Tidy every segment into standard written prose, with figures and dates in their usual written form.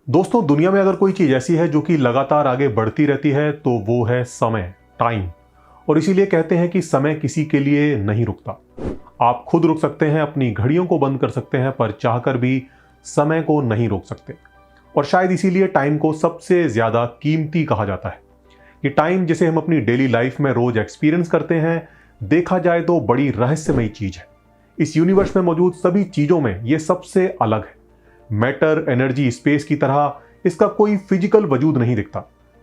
दोस्तों, दुनिया में अगर कोई चीज ऐसी है जो कि लगातार आगे बढ़ती रहती है तो वो है समय, टाइम। और इसीलिए कहते हैं कि समय किसी के लिए नहीं रुकता। आप खुद रुक सकते हैं, अपनी घड़ियों को बंद कर सकते हैं, पर चाहकर भी समय को नहीं रोक सकते। और शायद इसीलिए टाइम को सबसे ज्यादा कीमती कहा जाता है। कि टाइम जिसे हम अपनी डेली लाइफ में रोज एक्सपीरियंस करते हैं, देखा जाए तो बड़ी रहस्यमयी चीज है। इस यूनिवर्स में मौजूद सभी चीजों में यह सबसे अलग है। मैटर, एनर्जी, स्पेस की तरह इसका कोई फिजिकल वजूद नहीं दिखता,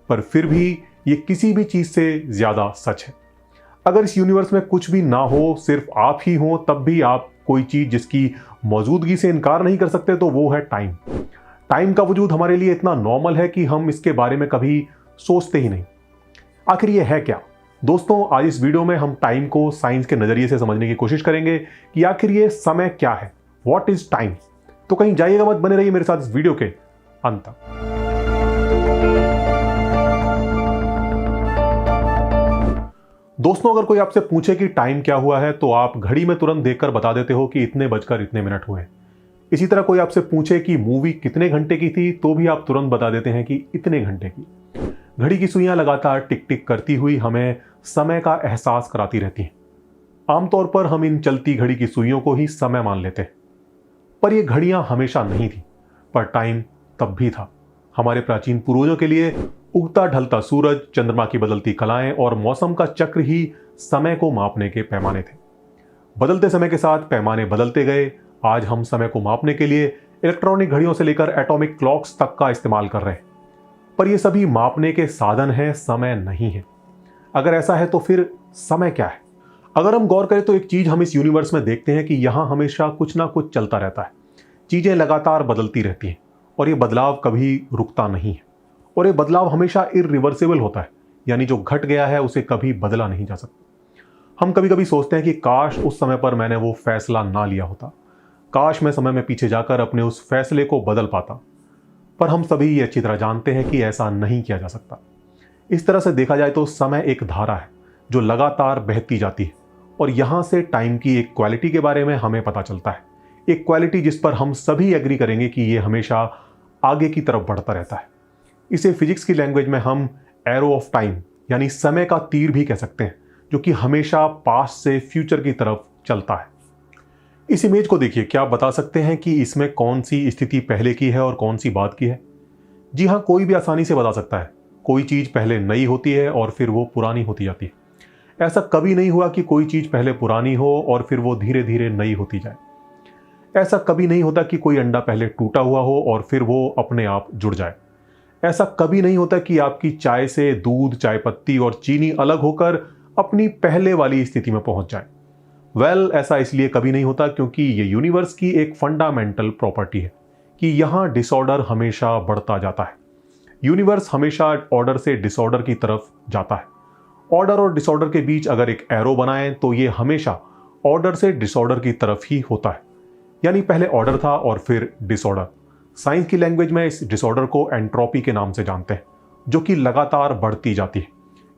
पर फिर भी ये किसी भी चीज से ज्यादा सच है। अगर इस यूनिवर्स में कुछ भी ना हो, सिर्फ आप ही हो, तब भी आप कोई चीज जिसकी मौजूदगी से इनकार नहीं कर सकते, तो वो है टाइम। टाइम का वजूद हमारे लिए इतना नॉर्मल है कि हम इसके बारे में कभी सोचते ही नहीं। आखिर ये है क्या? दोस्तों, आज इस वीडियो में हम टाइम को साइंस के नजरिए से समझने की कोशिश करेंगे कि आखिर ये समय क्या है। What is time? तो कहीं जाइएगा मत, बने रहिए मेरे साथ इस वीडियो के अंत तक। दोस्तों, अगर कोई आपसे पूछे कि टाइम क्या हुआ है, तो आप घड़ी में तुरंत देखकर बता देते हो कि इतने बजकर इतने मिनट हुए। इसी तरह कोई आपसे पूछे कि मूवी कितने घंटे की थी, तो भी आप तुरंत बता देते हैं कि इतने घंटे की। घड़ी की सुइयां लगातार टिक टिक करती हुई हमें समय का एहसास कराती रहती हैं। आमतौर पर हम इन चलती घड़ी की सुइयों को ही समय मान लेते हैं, पर ये घड़ियां हमेशा नहीं थी। पर टाइम तब भी था। हमारे प्राचीन पूर्वजों के लिए उगता ढलता सूरज, चंद्रमा की बदलती कलाएं और मौसम का चक्र ही समय को मापने के पैमाने थे। बदलते समय के साथ पैमाने बदलते गए। आज हम समय को मापने के लिए इलेक्ट्रॉनिक घड़ियों से लेकर एटॉमिक क्लॉक्स तक का इस्तेमाल कर रहे हैं, पर ये सभी मापने के साधन हैं, समय नहीं है। अगर ऐसा है तो फिर समय क्या है? अगर हम गौर करें तो एक चीज हम इस यूनिवर्स में देखते हैं कि यहां हमेशा कुछ ना कुछ चलता रहता है। चीजें लगातार बदलती रहती हैं और ये बदलाव कभी रुकता नहीं है। और ये बदलाव हमेशा इरिवर्सिबल होता है, यानी जो घट गया है उसे कभी बदला नहीं जा सकता। हम कभी कभी सोचते हैं कि काश उस समय पर मैंने वो फैसला ना लिया होता, काश मैं समय में पीछे जाकर अपने उस फैसले को बदल पाता। पर हम सभी ये अच्छी तरह जानते हैं कि ऐसा नहीं किया जा सकता। इस तरह से देखा जाए तो समय एक धारा है जो लगातार बहती जाती है, और यहां से टाइम की एक क्वालिटी के बारे में हमें पता चलता है। एक क्वालिटी जिस पर हम सभी एग्री करेंगे कि ये हमेशा आगे की तरफ बढ़ता रहता है। इसे फिजिक्स की लैंग्वेज में हम एरो ऑफ टाइम, यानी समय का तीर भी कह सकते हैं, जो कि हमेशा पास्ट से फ्यूचर की तरफ चलता है। इस इमेज को देखिए, क्या आप बता सकते हैं कि इसमें कौन सी स्थिति पहले की है और कौन सी बाद की है? जी हाँ, कोई भी आसानी से बता सकता है। कोई चीज पहले नई होती है और फिर वो पुरानी होती जाती है। ऐसा कभी नहीं हुआ कि कोई चीज पहले पुरानी हो और फिर वो धीरे धीरे नई होती जाए। ऐसा कभी नहीं होता कि कोई अंडा पहले टूटा हुआ हो और फिर वो अपने आप जुड़ जाए। ऐसा कभी नहीं होता कि आपकी चाय से दूध, चाय पत्ती और चीनी अलग होकर अपनी पहले वाली स्थिति में पहुंच जाए। ऐसा इसलिए कभी नहीं होता क्योंकि ये यूनिवर्स की एक फंडामेंटल प्रॉपर्टी है कि यहां डिसऑर्डर हमेशा बढ़ता जाता है। यूनिवर्स हमेशा ऑर्डर से डिसऑर्डर की तरफ जाता है। ऑर्डर और डिसऑर्डर के बीच अगर एक एरो बनाएं तो ये हमेशा ऑर्डर से डिसऑर्डर की तरफ ही होता है। यानी पहले ऑर्डर था और फिर डिसऑर्डर। साइंस की लैंग्वेज में इस डिसऑर्डर को एंट्रोपी के नाम से जानते हैं, जो कि लगातार बढ़ती जाती है।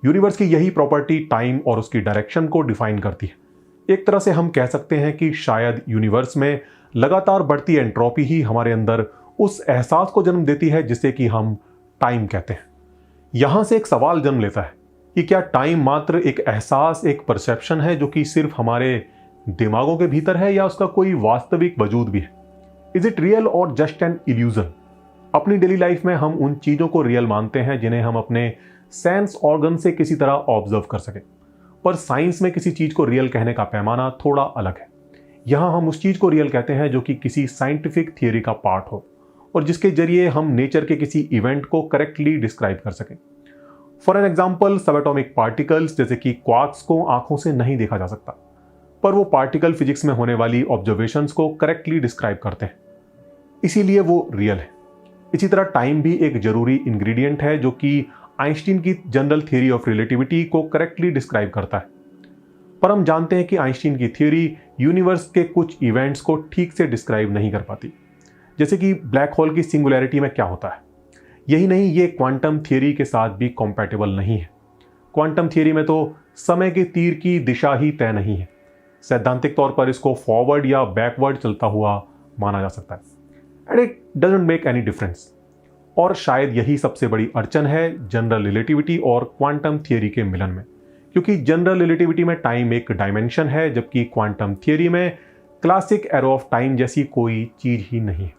यूनिवर्स की यही प्रॉपर्टी टाइम और उसकी डायरेक्शन को डिफाइन करती है। एक तरह से हम कह सकते हैं कि शायद यूनिवर्स में लगातार बढ़ती एंट्रोपी ही हमारे अंदर उस एहसास को जन्म देती है जिसे कि हम टाइम कहते हैं। यहां से एक सवाल जन्म लेता है कि क्या टाइम मात्र एक एहसास, एक परसेप्शन है जो कि सिर्फ हमारे दिमागों के भीतर है, या उसका कोई वास्तविक वजूद भी है? इज इट रियल और जस्ट एन इल्यूजन? अपनी डेली लाइफ में हम उन चीजों को रियल मानते हैं जिन्हें हम अपने सेंस ऑर्गन से किसी तरह ऑब्जर्व कर सके, पर साइंस में किसी चीज को रियल कहने का पैमाना थोड़ा अलग है। यहां हम उस चीज को रियल कहते हैं जो कि किसी साइंटिफिक थियरी का पार्ट हो और जिसके जरिए हम नेचर के किसी इवेंट को करेक्टली डिस्क्राइब कर सकें। For an example, subatomic particles जैसे कि क्वार्क्स को आंखों से नहीं देखा जा सकता, पर वो पार्टिकल फिजिक्स में होने वाली ऑब्जर्वेशंस को करेक्टली डिस्क्राइब करते हैं, इसीलिए वो रियल है। इसी तरह टाइम भी एक जरूरी इंग्रेडिएंट है जो कि आइंस्टीन की जनरल थ्योरी ऑफ रिलेटिविटी को करेक्टली डिस्क्राइब करता है। पर हम जानते हैं कि आइंस्टीन की थ्योरी यूनिवर्स के कुछ इवेंट्स को ठीक से डिस्क्राइब नहीं कर पाती। जैसे कि ब्लैक होल की सिंगुलैरिटी में क्या होता है। यही नहीं, ये क्वांटम थ्योरी के साथ भी कॉम्पैटिबल नहीं है। क्वांटम थ्योरी में तो समय के तीर की दिशा ही तय नहीं है। सैद्धांतिक तौर पर इसको फॉरवर्ड या बैकवर्ड चलता हुआ माना जा सकता है, and it doesn't make any difference. और शायद यही सबसे बड़ी अड़चन है जनरल रिलेटिविटी और क्वांटम थियरी के मिलन में, क्योंकि जनरल रिलेटिविटी में टाइम एक डायमेंशन है, जबकि क्वांटम थियरी में क्लासिक एरो ऑफ टाइम जैसी कोई चीज ही नहीं है।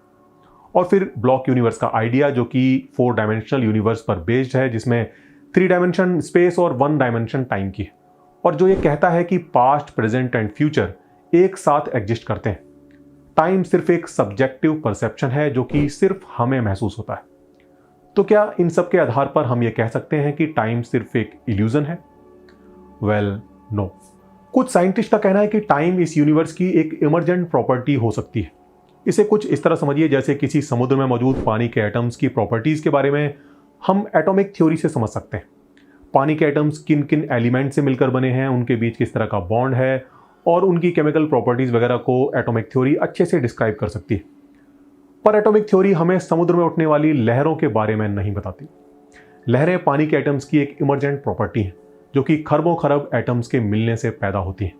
और फिर ब्लॉक यूनिवर्स का आइडिया, जो कि 4 डायमेंशनल यूनिवर्स पर बेस्ड है, जिसमें 3 डायमेंशन स्पेस और 1 डायमेंशन टाइम की है, और जो ये कहता है कि पास्ट, प्रेजेंट एंड फ्यूचर एक साथ एग्जिस्ट करते हैं। टाइम सिर्फ एक सब्जेक्टिव परसेप्शन है जो कि सिर्फ हमें महसूस होता है। तो क्या इन सब के आधार पर हम ये कह सकते हैं कि टाइम सिर्फ एक इल्यूजन है? Well, no. कुछ साइंटिस्ट का कहना है कि टाइम इस यूनिवर्स की एक इमर्जेंट प्रॉपर्टी हो सकती है। इसे कुछ इस तरह समझिए जैसे किसी समुद्र में मौजूद पानी के एटम्स की प्रॉपर्टीज के बारे में हम एटॉमिक थ्योरी से समझ सकते हैं। पानी के एटम्स किन किन एलिमेंट से मिलकर बने हैं, उनके बीच किस तरह का बॉन्ड है, और उनकी केमिकल प्रॉपर्टीज वगैरह को एटॉमिक थ्योरी अच्छे से डिस्क्राइब कर सकती है। पर एटॉमिक थ्योरी हमें समुद्र में उठने वाली लहरों के बारे में नहीं बताती। लहरें पानी के एटम्स की एक इमर्जेंट प्रॉपर्टी हैं, जो कि खरबों खरब एटम्स के मिलने से पैदा होती हैं।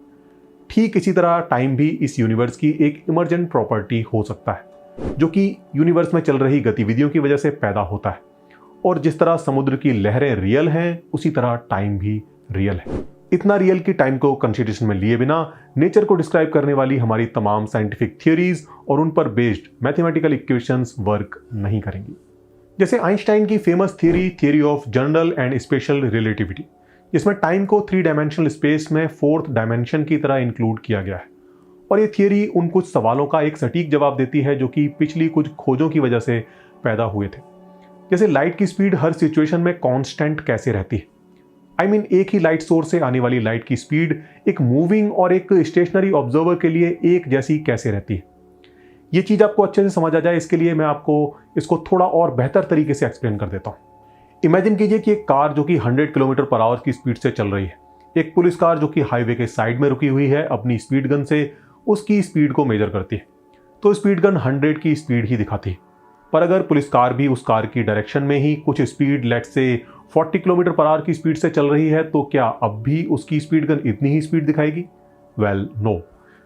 ठीक इसी तरह टाइम भी इस यूनिवर्स की एक इमर्जेंट प्रॉपर्टी हो सकता है, जो कि यूनिवर्स में चल रही गतिविधियों की वजह से पैदा होता है। और जिस तरह समुद्र की लहरें रियल हैं, उसी तरह टाइम भी रियल है। इतना रियल कि टाइम को कंसीडरेशन में लिए बिना नेचर को डिस्क्राइब करने वाली हमारी तमाम साइंटिफिक थियरीज और उन पर बेस्ड मैथमेटिकल इक्वेशंस वर्क नहीं करेंगी। जैसे आइंस्टाइन की famous theory of general and special relativity, जिसमें टाइम को 3 डायमेंशनल स्पेस में 4th डायमेंशन की तरह इंक्लूड किया गया है। और ये थियरी उन कुछ सवालों का एक सटीक जवाब देती है जो कि पिछली कुछ खोजों की वजह से पैदा हुए थे। जैसे लाइट की स्पीड हर सिचुएशन में कांस्टेंट कैसे रहती है। एक ही लाइट सोर्स से आने वाली लाइट की स्पीड एक मूविंग और एक स्टेशनरी ऑब्जर्वर के लिए एक जैसी कैसे रहती है। ये चीज आपको अच्छे से समझ आ जाए, इसके लिए मैं आपको इसको थोड़ा और बेहतर तरीके से एक्सप्लेन कर देता हूं। इमेजिन कीजिए कि एक कार जो कि 100 किलोमीटर पर आवर की स्पीड से चल रही है, एक पुलिस कार जो कि हाईवे के साइड में रुकी हुई है, अपनी स्पीड गन से उसकी स्पीड को मेजर करती है। तो स्पीड गन 100 की स्पीड ही दिखाती है। पर अगर पुलिस कार भी उस कार की डायरेक्शन में ही कुछ speed, let's say 40 kilometre per hour की स्पीड से चल रही है, तो क्या अब भी उसकी स्पीड गन इतनी ही स्पीड दिखाएगी? Well, no.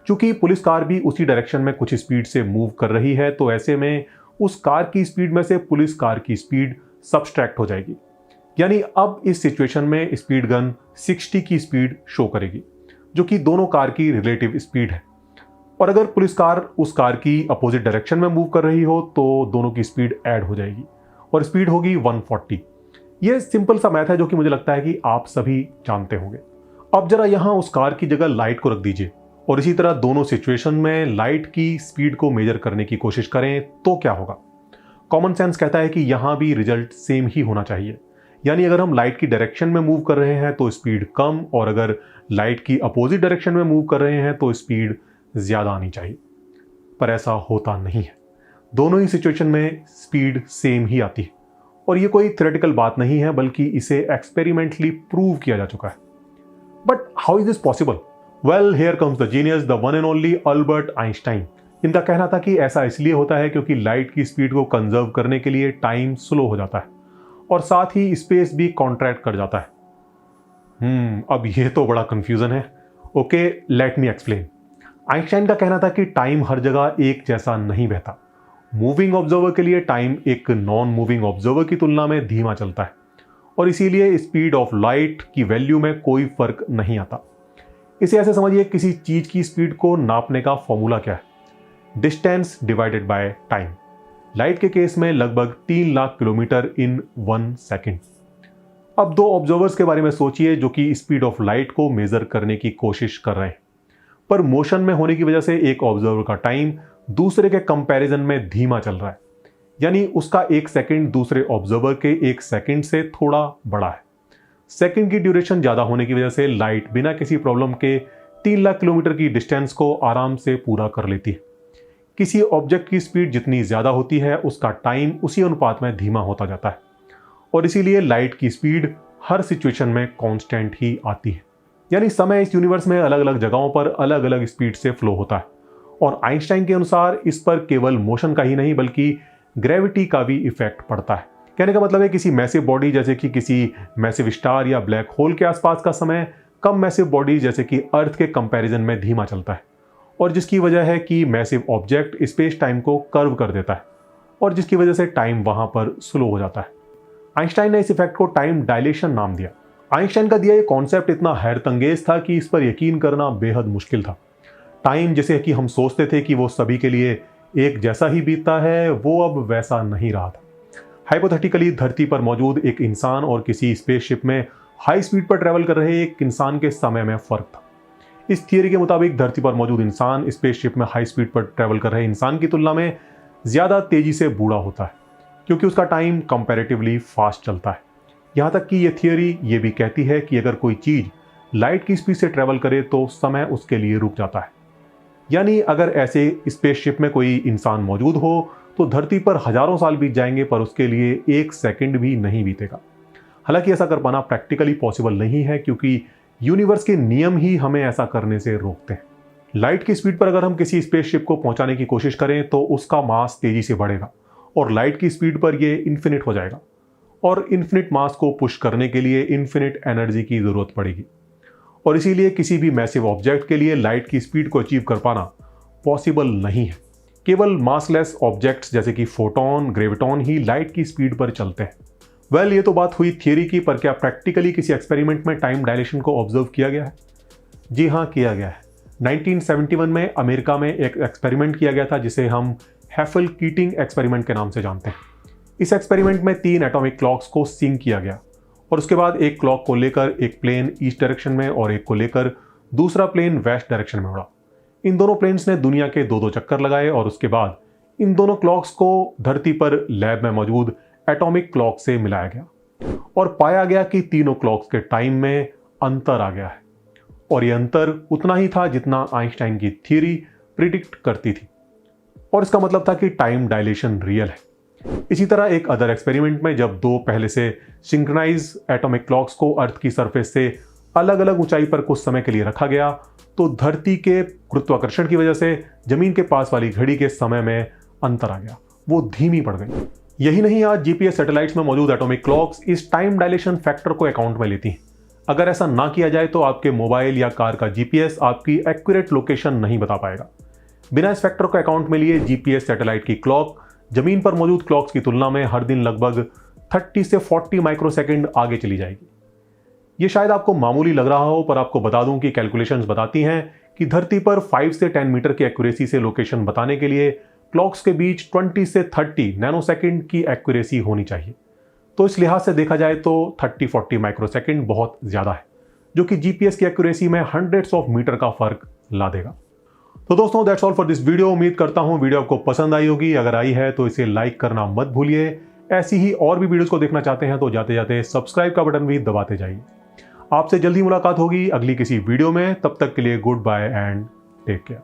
चूंकि पुलिस कार भी उसी डायरेक्शन में कुछ स्पीड से मूव कर रही है, तो ऐसे में उस कार की स्पीड में से पुलिस कार की स्पीड सब्सट्रैक्ट हो जाएगी। यानी अब इस सिचुएशन में स्पीड गन 60 की स्पीड शो करेगी, जो कि दोनों कार की रिलेटिव स्पीड है। और अगर पुलिस कार उस कार की अपोजिट डायरेक्शन में मूव कर रही हो, तो दोनों की स्पीड ऐड हो जाएगी और स्पीड होगी 140। ये सिंपल सा मैथ है जो कि मुझे लगता है कि आप सभी जानते होंगे। अब जरा यहां उस कार की जगह लाइट को रख दीजिए और इसी तरह दोनों सिचुएशन में लाइट की स्पीड को मेजर करने की कोशिश करें, तो क्या होगा? कॉमन सेंस कहता है कि यहां भी रिजल्ट सेम ही होना चाहिए। यानी अगर हम लाइट की डायरेक्शन में मूव कर रहे हैं तो स्पीड कम, और अगर लाइट की अपोजिट डायरेक्शन में मूव कर रहे हैं तो स्पीड ज्यादा आनी चाहिए। पर ऐसा होता नहीं है। दोनों ही सिचुएशन में स्पीड सेम ही आती है, और ये कोई थ्योरेटिकल बात नहीं है, बल्कि इसे एक्सपेरिमेंटली प्रूव किया जा चुका है। But how is this possible? Well, here comes the genius, the one and only Albert Einstein. इनका कहना था कि ऐसा इसलिए होता है क्योंकि लाइट की स्पीड को कंजर्व करने के लिए टाइम स्लो हो जाता है और साथ ही स्पेस भी कॉन्ट्रैक्ट कर जाता है। अब ये तो बड़ा कंफ्यूजन है। Okay, let me explain. Einstein का कहना था कि टाइम हर जगह एक जैसा नहीं बहता। मूविंग ऑब्जर्वर के लिए टाइम एक नॉन मूविंग ऑब्जर्वर की तुलना में धीमा चलता है, और इसीलिए स्पीड ऑफ लाइट की वैल्यू में कोई फर्क नहीं आता। इसे ऐसे समझिए, किसी चीज की स्पीड को नापने का फॉर्मूला क्या है? Distance divided by time. Light के केस में लगभग 3 लाख किलोमीटर इन 1 सेकेंड। अब 2 ऑब्जर्वर्स के बारे में सोचिए जो कि स्पीड ऑफ लाइट को मेजर करने की कोशिश कर रहे हैं, पर मोशन में होने की वजह से एक ऑब्जर्वर का टाइम दूसरे के कंपैरिजन में धीमा चल रहा है। यानी उसका 1 सेकंड दूसरे ऑब्जर्वर के 1 सेकंड से थोड़ा बड़ा है। सेकंड की ड्यूरेशन ज्यादा होने की वजह से लाइट बिना किसी प्रॉब्लम के 3 लाख किलोमीटर की डिस्टेंस को आराम से पूरा कर लेती है। किसी ऑब्जेक्ट की स्पीड जितनी ज्यादा होती है, उसका टाइम उसी अनुपात में धीमा होता जाता है, और इसीलिए लाइट की स्पीड हर सिचुएशन में कांस्टेंट ही आती है। यानी समय इस यूनिवर्स में अलग अलग जगहों पर अलग अलग स्पीड से फ्लो होता है, और आइंस्टाइन के अनुसार इस पर केवल मोशन का ही नहीं बल्कि ग्रेविटी का भी इफेक्ट पड़ता है। कहने का मतलब है किसी मैसिव बॉडी जैसे कि किसी मैसिव स्टार या ब्लैक होल के आसपास का समय कम मैसिव बॉडी जैसे कि अर्थ के कंपैरिजन में धीमा चलता है, और जिसकी वजह है कि मैसिव ऑब्जेक्ट स्पेस टाइम को कर्व कर देता है, और जिसकी वजह से टाइम वहां पर स्लो हो जाता है। आइंस्टाइन ने इस इफेक्ट को टाइम डायलेशन नाम दिया। आइंस्टाइन का दिया ये कॉन्सेप्ट इतना हैरतअंगेज था कि इस पर यकीन करना बेहद मुश्किल था। टाइम जैसे कि हम सोचते थे कि वो सभी के लिए एक जैसा ही बीतता है, वो अब वैसा नहीं रहा था। हाइपोथेटिकली धरती पर मौजूद एक इंसान और किसी स्पेसशिप में हाई स्पीड पर ट्रैवल कर रहे एक इंसान के समय में फर्क था। इस थियरी के मुताबिक धरती पर मौजूद इंसान स्पेसशिप में हाई स्पीड पर ट्रैवल कर रहे इंसान की तुलना में ज्यादा तेजी से बूढ़ा होता है, क्योंकि उसका टाइम कंपैरेटिवली फास्ट चलता है। यहां तक कि यह थियरी ये भी कहती है कि अगर कोई चीज लाइट की स्पीड से ट्रैवल करे तो समय उसके लिए रुक जाता है। यानी अगर ऐसे स्पेसशिप में कोई इंसान मौजूद हो तो धरती पर हजारों साल बीत जाएंगे, पर उसके लिए एक सेकंड भी नहीं बीतेगा। हालांकि ऐसा कर पाना प्रैक्टिकली पॉसिबल नहीं है, क्योंकि यूनिवर्स के नियम ही हमें ऐसा करने से रोकते हैं। लाइट की स्पीड पर अगर हम किसी स्पेसशिप को पहुंचाने की कोशिश करें तो उसका मास तेजी से बढ़ेगा और लाइट की स्पीड पर यह इन्फिनिट हो जाएगा, और इन्फिनिट मास को पुश करने के लिए इन्फिनिट एनर्जी की जरूरत पड़ेगी। और इसीलिए किसी भी मैसिव ऑब्जेक्ट के लिए लाइट की स्पीड को अचीव कर पाना पॉसिबल नहीं है। केवल मासलेस ऑब्जेक्ट्स जैसे कि फोटोन, ग्रेविटॉन ही लाइट की स्पीड पर चलते हैं। वेल, ये तो बात हुई थियरी की, पर क्या प्रैक्टिकली किसी एक्सपेरिमेंट में टाइम डायलेशन को ऑब्जर्व किया गया है? जी हाँ, किया गया है। 1971 में अमेरिका में एक एक्सपेरिमेंट किया गया था जिसे हम हेफल-कीटिंग एक्सपेरिमेंट के नाम से जानते हैं। इस एक्सपेरिमेंट में 3 एटॉमिक क्लॉक्स को सिंक किया गया और उसके बाद एक क्लॉक को लेकर एक प्लेन ईस्ट डायरेक्शन में और एक को लेकर दूसरा प्लेन वेस्ट डायरेक्शन में उड़ा। इन दोनों प्लेन्स ने दुनिया के 2-2 चक्कर लगाए और उसके बाद इन दोनों क्लॉक्स को धरती पर लैब में मौजूद एटॉमिक क्लॉक से मिलाया गया और पाया गया कि तीनों क्लॉक्स के टाइम में अंतर आ गया है, और यह अंतर उतना ही था जितना आइंस्टाइन की थ्योरी प्रिडिक्ट करती थी। और इसका मतलब था कि टाइम डायलेशन रियल है। इसी तरह एक अदर एक्सपेरिमेंट में जब 2 पहले से सिंक्रोनाइज एटॉमिक क्लॉक्स को अर्थ की सरफेस से अलग अलग ऊंचाई पर कुछ समय के लिए रखा गया तो धरती के गुरुत्वाकर्षण की वजह से जमीन के पास वाली घड़ी के समय में अंतर आ गया, वो धीमी पड़ गई। यही नहीं, आज जीपीएस सैटेलाइट्स में मौजूद एटॉमिक क्लॉक्स इस टाइम डायलेशन फैक्टर को अकाउंट में लेती हैं। अगर ऐसा ना किया जाए तो आपके मोबाइल या कार का जीपीएस आपकी एक्यूरेट लोकेशन नहीं बता पाएगा। बिना इस फैक्टर को अकाउंट में लिए जीपीएस सैटेलाइट की क्लॉक जमीन पर मौजूद क्लॉक्स की तुलना में हर दिन लगभग 30 से 40 माइक्रोसेकंड आगे चली जाएगी। ये शायद आपको मामूली लग रहा हो, पर आपको बता दूं कि कैलकुलेशंस बताती हैं कि धरती पर 5 से 10 मीटर की एक्यूरेसी से लोकेशन बताने के लिए क्लॉक्स के बीच 20 से 30 नैनोसेकंड की एक्यूरेसी होनी चाहिए। तो इस लिहाज से देखा जाए तो 30-40 माइक्रोसेकंड बहुत ज्यादा है, जो कि जीपीएस की एक्यूरेसी में हंड्रेड्स ऑफ मीटर का फर्क ला देगा। तो दोस्तों, that's all for this video. उम्मीद करता हूं वीडियो आपको पसंद आई होगी। अगर आई है तो इसे लाइक करना मत भूलिए। ऐसी ही और भी वीडियोस को देखना चाहते हैं तो जाते जाते सब्सक्राइब का बटन भी दबाते जाइए। आपसे जल्दी मुलाकात होगी अगली किसी वीडियो में। तब तक के लिए good bye and take care.